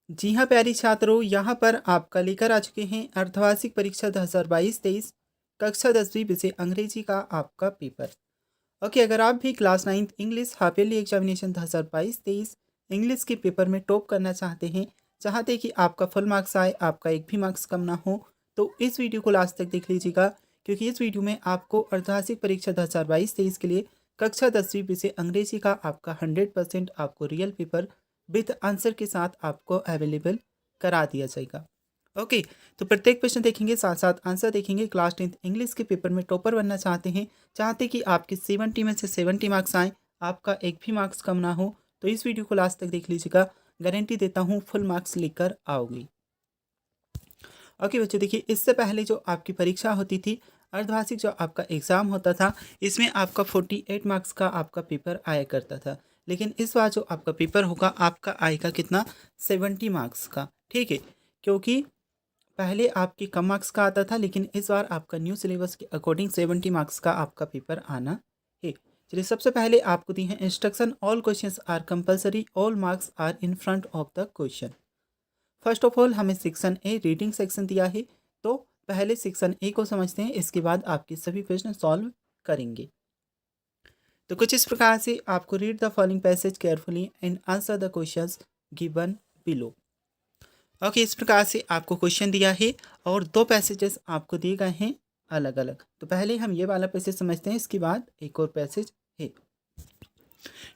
जी हाँ प्यारी छात्रों, यहाँ पर आपका लेकर आ चुके हैं अर्धवार्षिक परीक्षा 2022-23 कक्षा 10वीं विषय अंग्रेजी का आपका पेपर। ओके, अगर आप भी class 9th English half yearly examination 2022-23 English के पेपर में टॉप करना चाहते कि आपका फुल मार्क्स आए, आपका एक भी मार्क्स कम ना हो, तो इस वीडियो को लास्ट तक देख लीजिएगा, क्योंकि इस वीडियो में आपको अर्धवार्षिक परीक्षा 2022-23 के लिए कक्षा 10वीं विषय अंग्रेजी का आपका 100% आपको रियल पेपर विथ आंसर के साथ आपको अवेलेबल करा दिया जाएगा। ओके, तो प्रत्येक प्रश्न देखेंगे, साथ साथ आंसर देखेंगे। क्लास 10th इंग्लिश के पेपर में टॉपर बनना चाहते कि आपके 70 में से 70 मार्क्स आएँ, आपका एक भी मार्क्स कम ना हो, तो इस वीडियो को लास्ट तक देख लीजिएगा। गारंटी देता हूँ फुल मार्क्स लेकर आओगी। ओके बच्चों, देखिए इससे पहले जो आपकी परीक्षा होती थी, अर्धवार्षिक जो आपका एग्ज़ाम होता था, इसमें आपका 48 मार्क्स का आपका पेपर आया करता था। लेकिन इस बार जो आपका पेपर होगा, आपका आएगा कितना, 70 मार्क्स का। ठीक है, क्योंकि पहले आपके कम मार्क्स का आता था, लेकिन इस बार आपका न्यू सिलेबस के अकॉर्डिंग 70 मार्क्स का आपका पेपर आना है। चलिए, सबसे पहले आपको दी है instruction, all questions are compulsory, all marks are in front of the question. First of all हमें सेक्शन ए रीडिंग सेक्शन दिया है, तो पहले सेक्शन ए को समझते हैं, इसके बाद आपके सभी प्रश्न सॉल्व करेंगे। तो कुछ इस प्रकार से आपको read the following passage carefully and answer the questions given below. Okay, इस प्रकार से आपको क्वेश्चन दिया है और दो पैसेजेस आपको दिए गए हैं अलग अलग। तो पहले हम ये वाला पैसेज समझते हैं, इसके बाद एक और पैसेज है।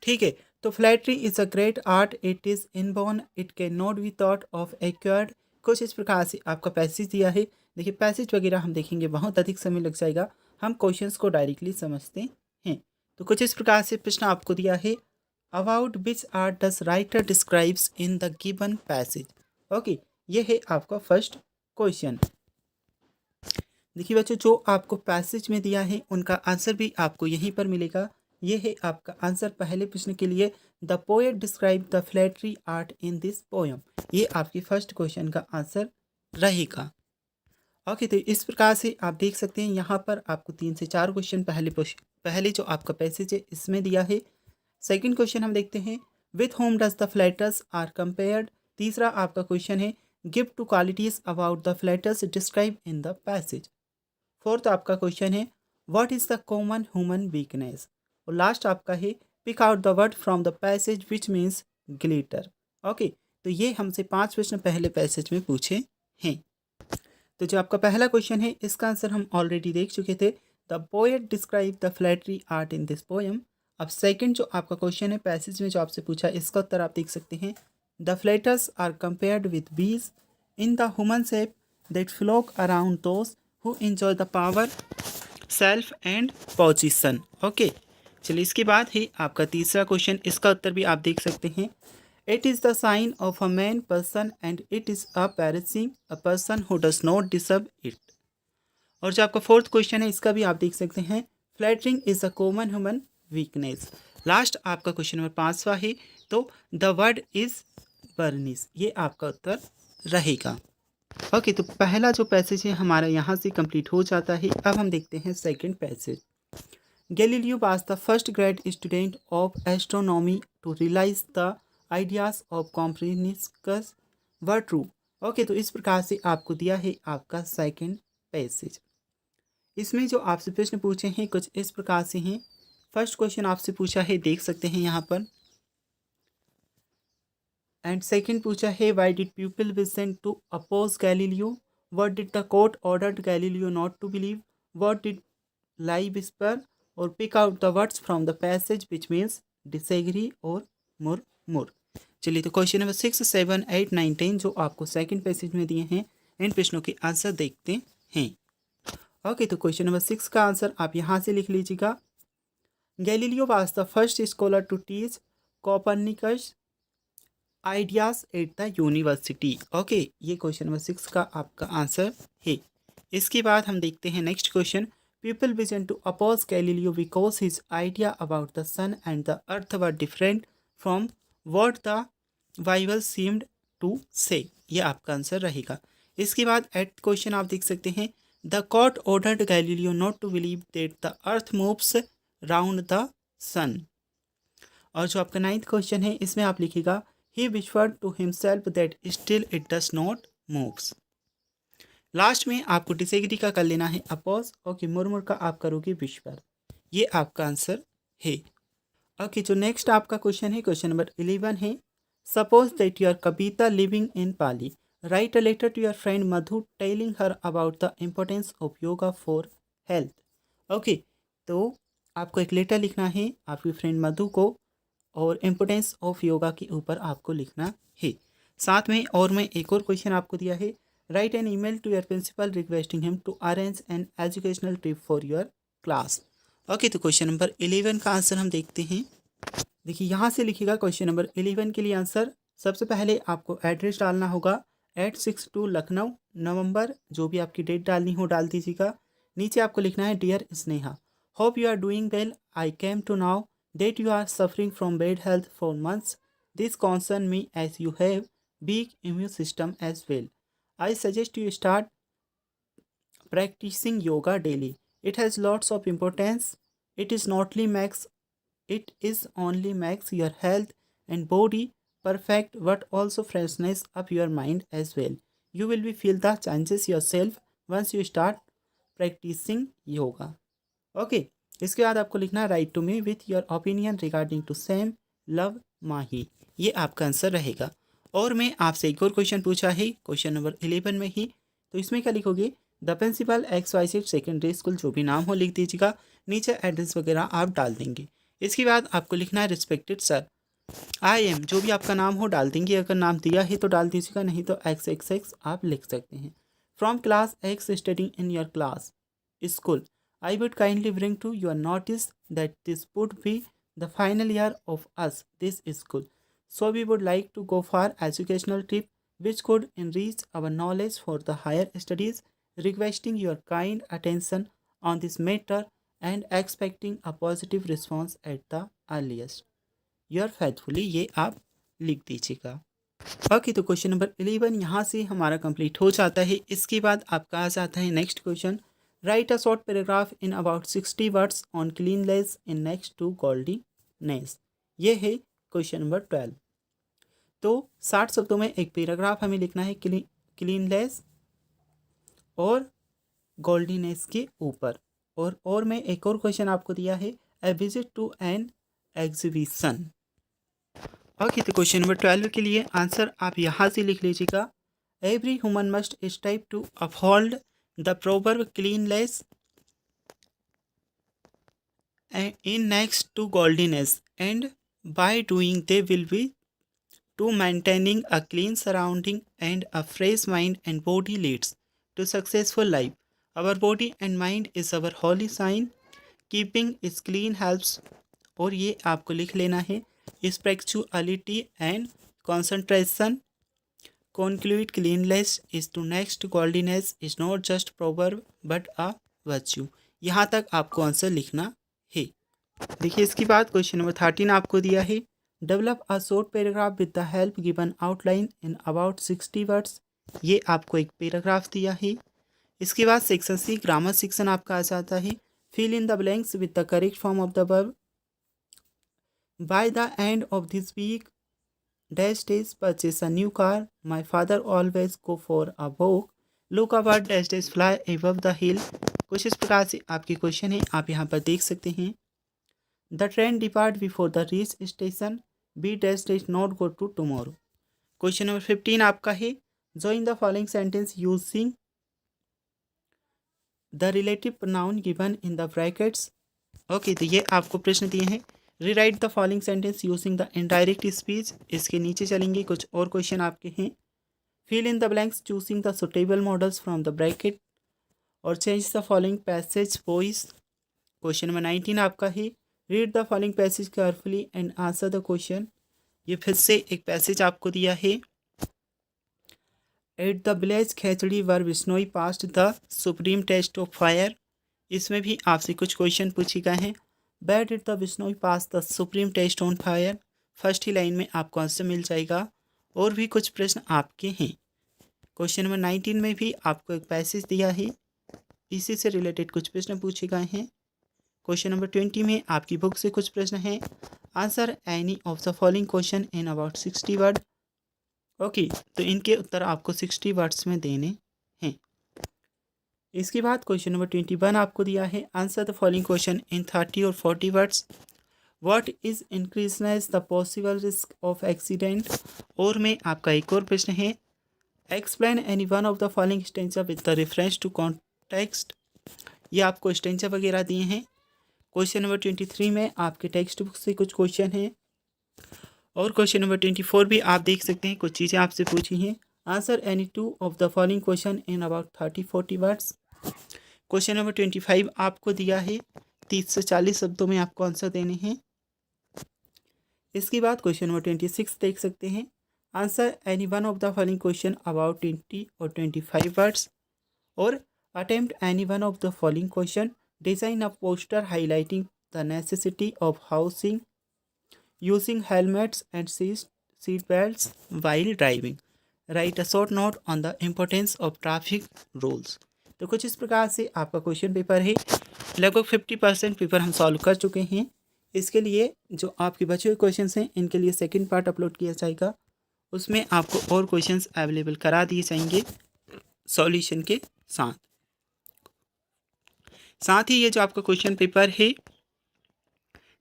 ठीक है, तो flattery is a great art, it is inborn, it can not be thought of acquired. कुछ इस प्रकार से आपका पैसेज दिया है। देखिए पैसेज वगैरह हम देखेंगे, बहुत अधिक समय लग जाएगा, हम क्वेश्चंस को डायरेक्टली समझते हैं। तो कुछ इस प्रकार से प्रश्न आपको दिया है, about which art does writer describes in the given passage. Okay, ये है आपका फर्स्ट क्वेश्चन। देखिए बच्चों, जो आपको पैसेज में दिया है उनका आंसर भी आपको यहीं पर मिलेगा। ये है आपका आंसर पहले प्रश्न के लिए, the poet describe the flattery art in this poem. ये आपके फर्स्ट क्वेश्चन का आंसर रहेगा। ओके, तो इस प्रकार से आप देख सकते हैं, यहाँ पर आपको 3 से 4 क्वेश्चन पहले जो आपका पैसेज है इसमें दिया है। सेकंड क्वेश्चन हम देखते हैं, with whom does the flatterers are compared. तीसरा आपका क्वेश्चन है, give two qualities about the flatterers describe in the passage. Fourth आपका क्वेश्चन है, what is the common human weakness. और लास्ट आपका है, pick out the word from the passage which means glitter. Okay, तो ये हमसे 5 प्रश्न पहले पैसेज में पूछे हैं। तो जो आपका पहला क्वेश्चन है, इसका आंसर हम ऑलरेडी देख चुके थे, the poet describe the flattery art in this poem. अब सेकंड जो आपका क्वेश्चन है पैसेज में जो आपसे पूछा, इसका उत्तर आप देख सकते हैं, the flatterers are compared with bees in the human shape that flock around those who enjoy the power self and position. Okay, चलिए इसके बाद है आपका तीसरा क्वेश्चन, इसका उत्तर भी आप देख सकते हैं, it is the sign of a man person and it is a praising a person who does not deserve it. और जो आपका फोर्थ क्वेश्चन है, इसका भी आप देख सकते हैं, flattering is a common human weakness. Last आपका क्वेश्चन नंबर 5वां है, तो द वर्ड इज बर्निस। ये आपका उत्तर रहेगा। ओके, तो पहला जो पैसेज है हमारा यहाँ से कंप्लीट हो जाता है। अब हम देखते हैं second passage. Galileo was the first grade student of astronomy to realise the ideas of Copernicus were true. Okay, तो इस प्रकार से आपको दिया है आपका सेकंड पैसेज। इसमें जो आपसे प्रश्न पूछे हैं कुछ इस प्रकार से हैं। फर्स्ट क्वेश्चन आपसे पूछा है, देख सकते हैं यहाँ पर, एंड सेकंड पूछा है, why did people vision to oppose Galileo, what did the court ordered Galileo not to believe, what did lie whisper, और pick out the words from the passage which means disagree और मुर। चलिए, तो question number 6, 7, 8, 9, 10 जो आपको second passage में दिए हैं, इन प्रश्नों के आंसर देखते हैं। ओके, तो क्वेश्चन नंबर 6 का आंसर आप यहाँ से लिख लीजिएगा, Galileo was the first scholar to teach Copernicus ideas at the university. Okay, ये क्वेश्चन नंबर 6 का आपका आंसर है। इसके बाद हम देखते हैं next question, people vision to oppose Galileo because his idea about the sun and the earth were different from what the Bible seemed to say. ये आपका आंसर रहेगा। इसके बाद एट क्वेश्चन आप देख सकते हैं, the court ordered Galileo not to believe that the earth moves round the sun. और जो आपका 9th क्वेश्चन है, इसमें आप लिखिएगा, He whispered to himself that still it does not moves. Last में आपको डिसएग्री का कर लेना है अपोज। ओके, मुरमुर का आप करोगे विस्पर। ये आपका आंसर है। ओके, जो नेक्स्ट आपका क्वेश्चन है, क्वेश्चन नंबर 11 है। Suppose that you are Kavita living in Pali, write a letter to your friend Madhu telling her about the importance of yoga for health. Okay, तो आपको एक लेटर लिखना है आपकी फ्रेंड मधु को और इम्पोर्टेंस ऑफ योगा के ऊपर आपको लिखना है। साथ में और मैं एक और क्वेश्चन आपको दिया है, write an email to your principal requesting him to arrange an educational trip for your class. Okay, तो क्वेश्चन नंबर 11 का आंसर हम देखते हैं। देखिए यहाँ से लिखिएगा क्वेश्चन नंबर 11 के लिए आंसर। सबसे पहले आपको एड्रेस डालना होगा 862 लखनऊ, नवंबर, जो भी आपकी डेट डालनी हो डाल दीजिएगा। नीचे आपको लिखना है dear Sneha, hope you are doing well, I came to know that you are suffering from bad health for months. This concerns me as you have weak immune system as well. I suggest you start practicing yoga daily. It has lots of importance. It is only makes your health and body perfect, but also freshness up your mind as well. You will be feel the changes yourself once you start practicing yoga. Okay. इसके बाद आपको लिखना है write to me with your opinion regarding to same love माही। ये आपका answer रहेगा। और मैं आपसे एक और क्वेश्चन पूछा है क्वेश्चन नंबर 11 में ही, तो इसमें क्या लिखोगे, the principal XYZ secondary school, जो भी नाम हो लिख दीजिएगा। नीचे एड्रेस वगैरह आप डाल देंगे। इसके बाद आपको लिखना है रिस्पेक्टेड सर आई एम, जो भी आपका नाम हो डाल देंगे। अगर नाम दिया है तो डाल दीजिएगा, नहीं तो XXX आप लिख सकते हैं। From class X studying in your class school, I would kindly bring to your notice that this would be the final year of us this school. So we would like to go for educational trip which could enrich our knowledge for the higher studies, requesting your kind attention on this matter and expecting a positive response at the earliest. Your faithfully, ये आप लिख दीजिएगा। Okay, तो question number 11 यहाँ से हमारा complete हो जाता है। इसके बाद आपका आ जाता है next question, write a short paragraph in about 60 words on cleanliness in next to godliness. ये है क्वेश्चन नंबर 12। तो 60 शब्दों में एक पैराग्राफ हमें लिखना है क्लीननेस और गोल्डीनेस के ऊपर। और मैं एक और क्वेश्चन आपको दिया है, a visit to an exhibition. Okay, तो क्वेश्चन नंबर 12 के लिए आंसर आप यहाँ से लिख लीजिएगा, every human must strive to uphold the proverb cleanliness in next to godliness, and by doing they will be to maintaining a clean surrounding and a fresh mind and body leads to successful life. Our body and mind is our holy sign. Keeping it clean helps, और ये आपको लिख लेना है, spirituality and concentration. Conclude cleanliness is to next godliness is not just proverb but a virtue. यहाँ तक आपको answer लिखना है। देखिए इसके बाद क्वेश्चन नंबर 13 आपको दिया है, develop a short paragraph with the help given outline in about 60 words. ये आपको एक पैराग्राफ दिया है। इसके बाद सेक्शन सी ग्रामर सेक्शन आपका आ जाता है, fill in the blanks with the correct form of the verb. By the end of this week dash dash purchase a new car. My father always go for a walk. Look about dash dash fly above the hill. कुछ इस प्रकार से आपके question है, आप यहाँ पर देख सकते हैं। The train depart before the reach station. Be dash dash not go to tomorrow. Question number 15 आपका है, join the following sentence using the relative pronoun given in the brackets. Okay, तो ये आपको प्रश्न दिए हैं, rewrite the following sentence using the indirect speech. इसके नीचे चलेंगे, कुछ और क्वेश्चन आपके हैं, fill in the blanks choosing the suitable modals from the bracket और change the following passage voice. Question number 19 आपका है, read the following passage carefully and answer the question. ये फिर से एक पैसेज आपको दिया है, at the village खेचड़ी were Bishnoi passed the supreme test of fire. इसमें भी आपसे कुछ क्वेश्चन पूछे गए हैं, Where did the Bishnoi pass the supreme test on fire? First he line में आपको आंसर मिल जाएगा। और भी कुछ प्रश्न आपके हैं। क्वेश्चन नंबर 19 में भी आपको एक पैसेज दिया है, इसी से रिलेटेड कुछ प्रश्न पूछे गए हैं। क्वेश्चन नंबर 20 में आपकी बुक से कुछ प्रश्न हैं। Answer any of the following question in about 60 word. Okay, तो इनके उत्तर आपको 60 वर्ड्स में देने हैं। इसके बाद क्वेश्चन नंबर 21 आपको दिया है, answer the following question in 30 और 40 words. What is increases the possible risk of accident. और में आपका एक और प्रश्न है, explain any one of the following stanza with the reference to context. ये आपको स्टेंजा वगैरह दिए हैं। क्वेश्चन नंबर 23 में आपके टेक्स्ट बुक से कुछ क्वेश्चन हैं और क्वेश्चन नंबर 24 भी आप देख सकते हैं, कुछ चीज़ें आपसे पूछी हैं। Answer any two of the following question in about 30-40 words. Question number 25 आपको दिया है, 30 से 40 शब्दों में आपको आंसर देने हैं। इसके बाद क्वेश्चन नंबर 26 देख सकते हैं, answer any one of the following question about 20 और 25 वर्ड्स। और attempt any one of the following question, design a poster highlighting the necessity of housing using helmets and seat belts while driving, right a short note on the importance of traffic rules. तो कुछ इस प्रकार से आपका question paper है। लगभग 50% paper हम solve कर चुके हैं। इसके लिए जो आपके बचे हुए क्वेश्चंस हैं, इनके लिए सेकंड पार्ट अपलोड किया जाएगा, उसमें आपको और क्वेश्चंस अवेलेबल करा दिए जाएंगे सॉल्यूशन के साथ। साथ ही ये जो आपका क्वेश्चन पेपर है,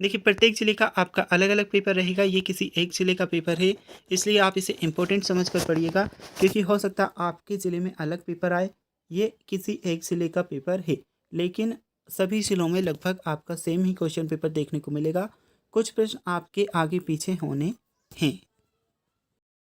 देखिए प्रत्येक ज़िले का आपका अलग अलग पेपर रहेगा। ये किसी एक ज़िले का पेपर है, इसलिए आप इसे इम्पोर्टेंट समझ कर पढ़िएगा, क्योंकि हो सकता है आपके ज़िले में अलग पेपर आए। ये किसी एक ज़िले का पेपर है, लेकिन सभी ज़िलों में लगभग आपका सेम ही क्वेश्चन पेपर देखने को मिलेगा। कुछ प्रश्न आपके आगे पीछे होने हैं।